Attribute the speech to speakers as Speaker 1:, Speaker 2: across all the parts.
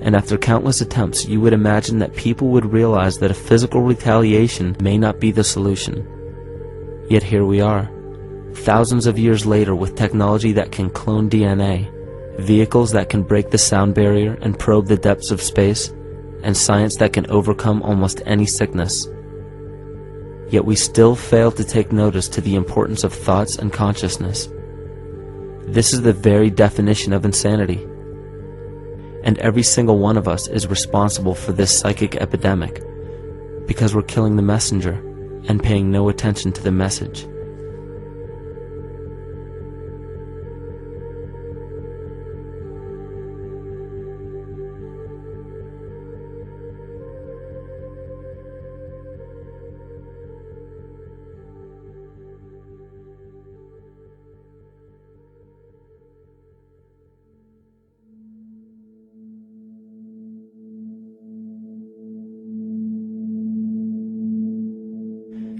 Speaker 1: and after countless attempts you would imagine that people would realize that a physical retaliation may not be the solution. Yet here we are, thousands of years later, with technology that can clone DNA, vehicles that can break the sound barrier and probe the depths of space, and science that can overcome almost any sickness. Yet we still fail to take notice to the importance of thoughts and consciousness. This is the very definition of insanity. And every single one of us is responsible for this psychic epidemic, because we're killing the messenger and paying no attention to the message.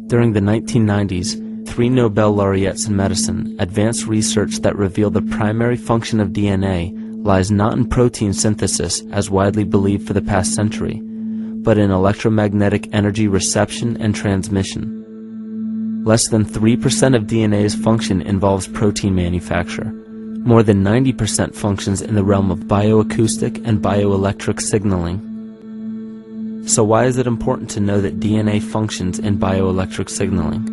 Speaker 1: During the 1990s, 3 Nobel laureates in medicine advanced research that revealed the primary function of DNA lies not in protein synthesis as widely believed for the past century, but in electromagnetic energy reception and transmission. Less than 3% of DNA's function involves protein manufacture. More than 90% functions in the realm of bioacoustic and bioelectric signaling. So why is it important to know that DNA functions in bioelectric signaling?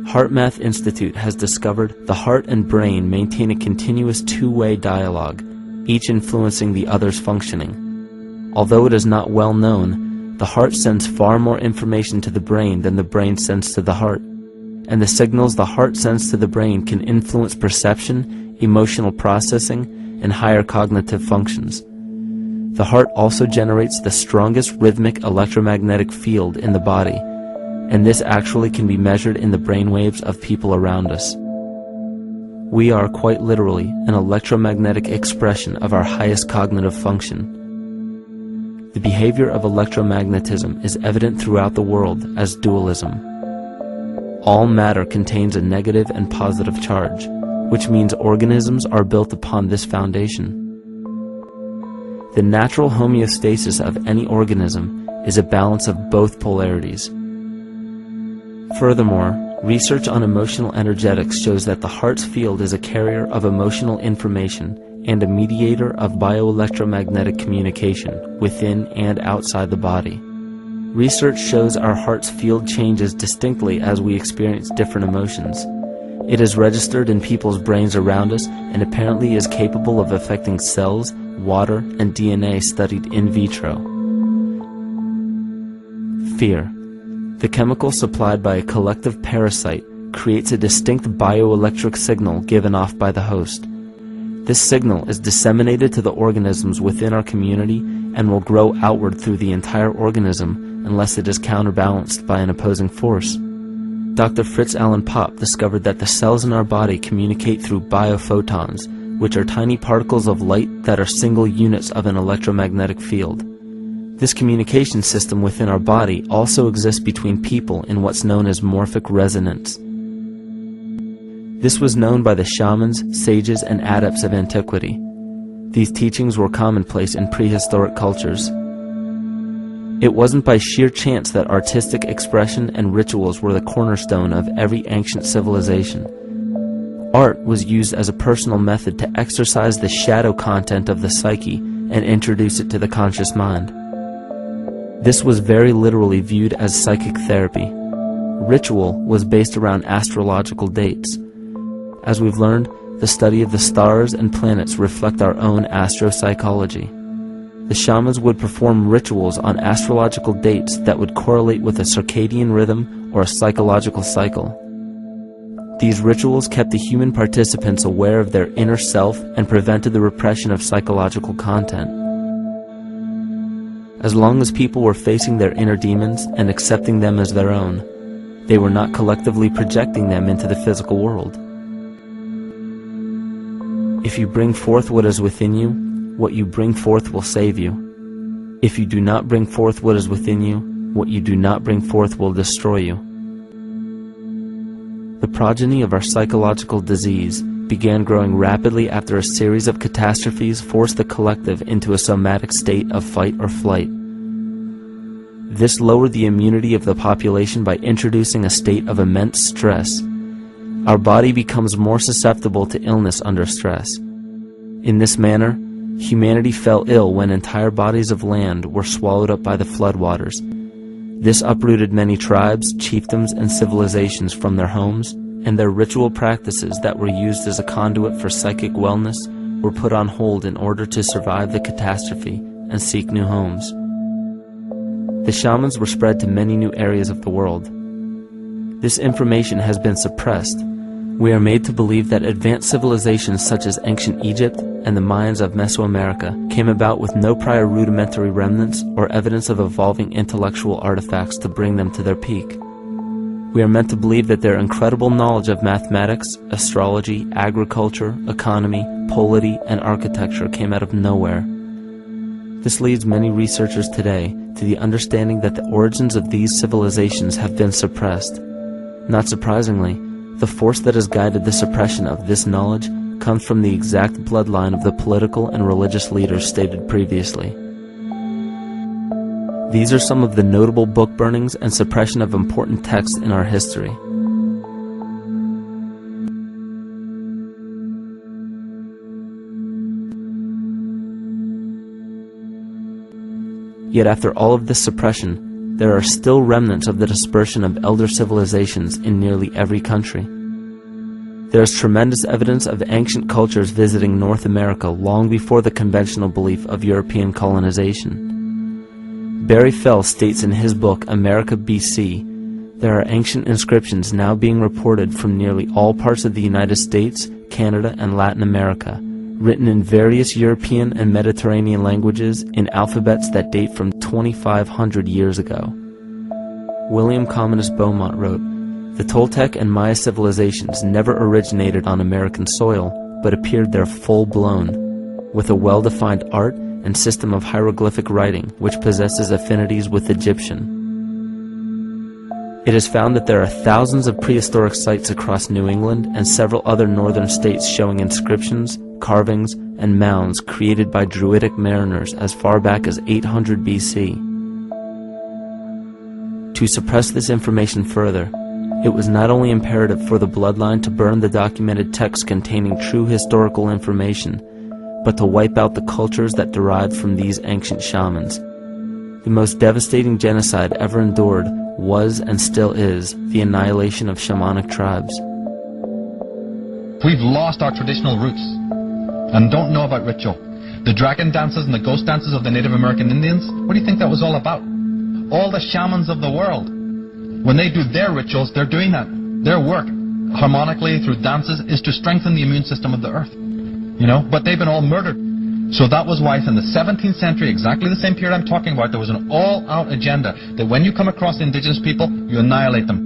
Speaker 1: HeartMath Institute has discovered the heart and brain maintain a continuous two-way dialogue, each influencing the other's functioning. Although it is not well known, the heart sends far more information to the brain than the brain sends to the heart, and the signals the heart sends to the brain can influence perception, emotional processing, and higher cognitive functions. The heart also generates the strongest rhythmic electromagnetic field in the body, and this actually can be measured in the brainwaves of people around us. We are quite literally an electromagnetic expression of our highest cognitive function. The behavior of electromagnetism is evident throughout the world as dualism. All matter contains a negative and positive charge, which means organisms are built upon this foundation. The natural homeostasis of any organism is a balance of both polarities. Furthermore, research on emotional energetics shows that the heart's field is a carrier of emotional information and a mediator of bioelectromagnetic communication within and outside the body. Research shows our heart's field changes distinctly as we experience different emotions. It is registered in people's brains around us and apparently is capable of affecting cells, water, and DNA studied in vitro. Fear. The chemical supplied by a collective parasite creates a distinct bioelectric signal given off by the host. This signal is disseminated to the organisms within our community and will grow outward through the entire organism unless it is counterbalanced by an opposing force. Dr. Fritz Alan Popp discovered that the cells in our body communicate through biophotons, which are tiny particles of light that are single units of an electromagnetic field. This communication system within our body also exists between people in what's known as morphic resonance. This was known by the shamans, sages, and adepts of antiquity. These teachings were commonplace in prehistoric cultures. It wasn't by sheer chance that artistic expression and rituals were the cornerstone of every ancient civilization. Art was used as a personal method to exercise the shadow content of the psyche and introduce it to the conscious mind. This was very literally viewed as psychic therapy. Ritual was based around astrological dates. As we've learned, the study of the stars and planets reflect our own astropsychology. The shamans would perform rituals on astrological dates that would correlate with a circadian rhythm or a psychological cycle. These rituals kept the human participants aware of their inner self and prevented the repression of psychological content. As long as people were facing their inner demons and accepting them as their own, they were not collectively projecting them into the physical world. If you bring forth what is within you, what you bring forth will save you. If you do not bring forth what is within you, what you do not bring forth will destroy you. The progeny of our psychological disease began growing rapidly after a series of catastrophes forced the collective into a somatic state of fight or flight. This lowered the immunity of the population by introducing a state of immense stress. Our body becomes more susceptible to illness under stress. In this manner, humanity fell ill when entire bodies of land were swallowed up by the floodwaters. This uprooted many tribes, chiefdoms, and civilizations from their homes, and their ritual practices that were used as a conduit for psychic wellness were put on hold in order to survive the catastrophe and seek new homes. The shamans were spread to many new areas of the world. This information has been suppressed. We are made to believe that advanced civilizations such as ancient Egypt and the Mayans of Mesoamerica came about with no prior rudimentary remnants or evidence of evolving intellectual artifacts to bring them to their peak. We are meant to believe that their incredible knowledge of mathematics, astrology, agriculture, economy, polity, and architecture came out of nowhere. This leads many researchers today to the understanding that the origins of these civilizations have been suppressed. Not surprisingly, the force that has guided the suppression of this knowledge comes from the exact bloodline of the political and religious leaders stated previously. These are some of the notable book burnings and suppression of important texts in our history. Yet after all of this suppression, there are still remnants of the dispersion of elder civilizations in nearly every country. There is tremendous evidence of ancient cultures visiting North America long before the conventional belief of European colonization. Barry Fell states in his book America BC, there are ancient inscriptions now being reported from nearly all parts of the United States, Canada, and Latin America, written in various European and Mediterranean languages in alphabets that date from 2,500 years ago. William Commonus Beaumont wrote, "The Toltec and Maya civilizations never originated on American soil, but appeared there full-blown, with a well-defined art and system of hieroglyphic writing which possesses affinities with Egyptian. It is found that there are thousands of prehistoric sites across New England and several other northern states showing inscriptions, carvings, and mounds created by Druidic mariners as far back as 800 BC. To suppress this information further, it was not only imperative for the bloodline to burn the documented texts containing true historical information, but to wipe out the cultures that derived from these ancient shamans. The most devastating genocide ever endured was and still is the annihilation of shamanic tribes.
Speaker 2: We've lost our traditional roots and don't know about ritual. The dragon dances and the ghost dances of the Native American Indians, what do you think that was all about? All the shamans of the world, when they do their rituals, they're doing that. Their work, harmonically through dances, is to strengthen the immune system of the earth. But they've been all murdered. So that was why in the 17th century, exactly the same period I'm talking about, there was an all-out agenda that when you come across indigenous people, you annihilate them.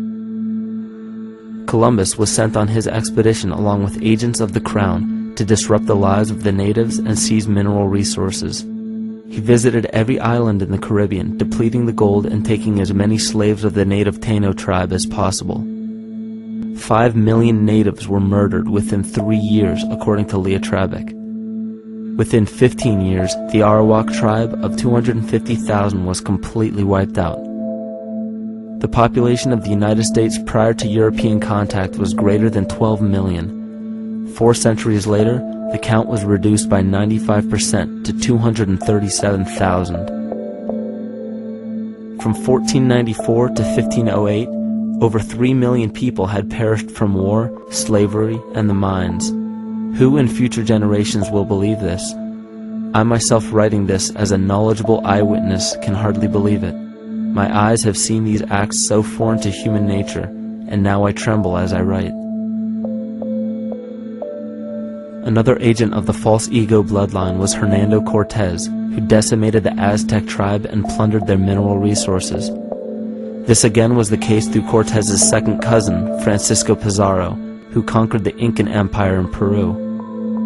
Speaker 1: Columbus was sent on his expedition along with agents of the crown to disrupt the lives of the natives and seize mineral resources. He visited every island in the Caribbean, depleting the gold and taking as many slaves of the native Taino tribe as possible. 5 million natives were murdered within 3 years, according to Leah Trabeck. Within 15 years, the Arawak tribe of 250,000 was completely wiped out. The population of the United States prior to European contact was greater than 12 million. 4 centuries later, the count was reduced by 95% to 237,000. From 1494 to 1508, over 3 million people had perished from war, slavery, and the mines. Who in future generations will believe this? I myself, writing this as a knowledgeable eyewitness, can hardly believe it. My eyes have seen these acts so foreign to human nature, and now I tremble as I write. Another agent of the false ego bloodline was Hernando Cortez, who decimated the Aztec tribe and plundered their mineral resources. This again was the case through Cortez's second cousin, Francisco Pizarro, who conquered the Incan Empire in Peru.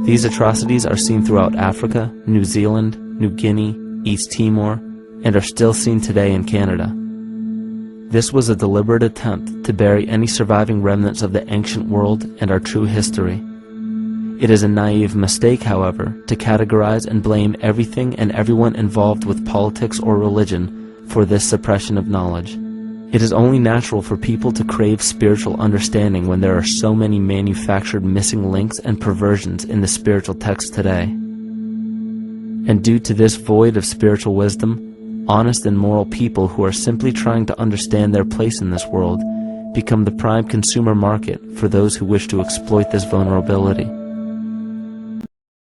Speaker 1: These atrocities are seen throughout Africa, New Zealand, New Guinea, East Timor, and are still seen today in Canada. This was a deliberate attempt to bury any surviving remnants of the ancient world and our true history. It is a naive mistake, however, to categorize and blame everything and everyone involved with politics or religion for this suppression of knowledge. It is only natural for people to crave spiritual understanding when there are so many manufactured missing links and perversions in the spiritual text today. And due to this void of spiritual wisdom, honest and moral people who are simply trying to understand their place in this world become the prime consumer market for those who wish to exploit this vulnerability.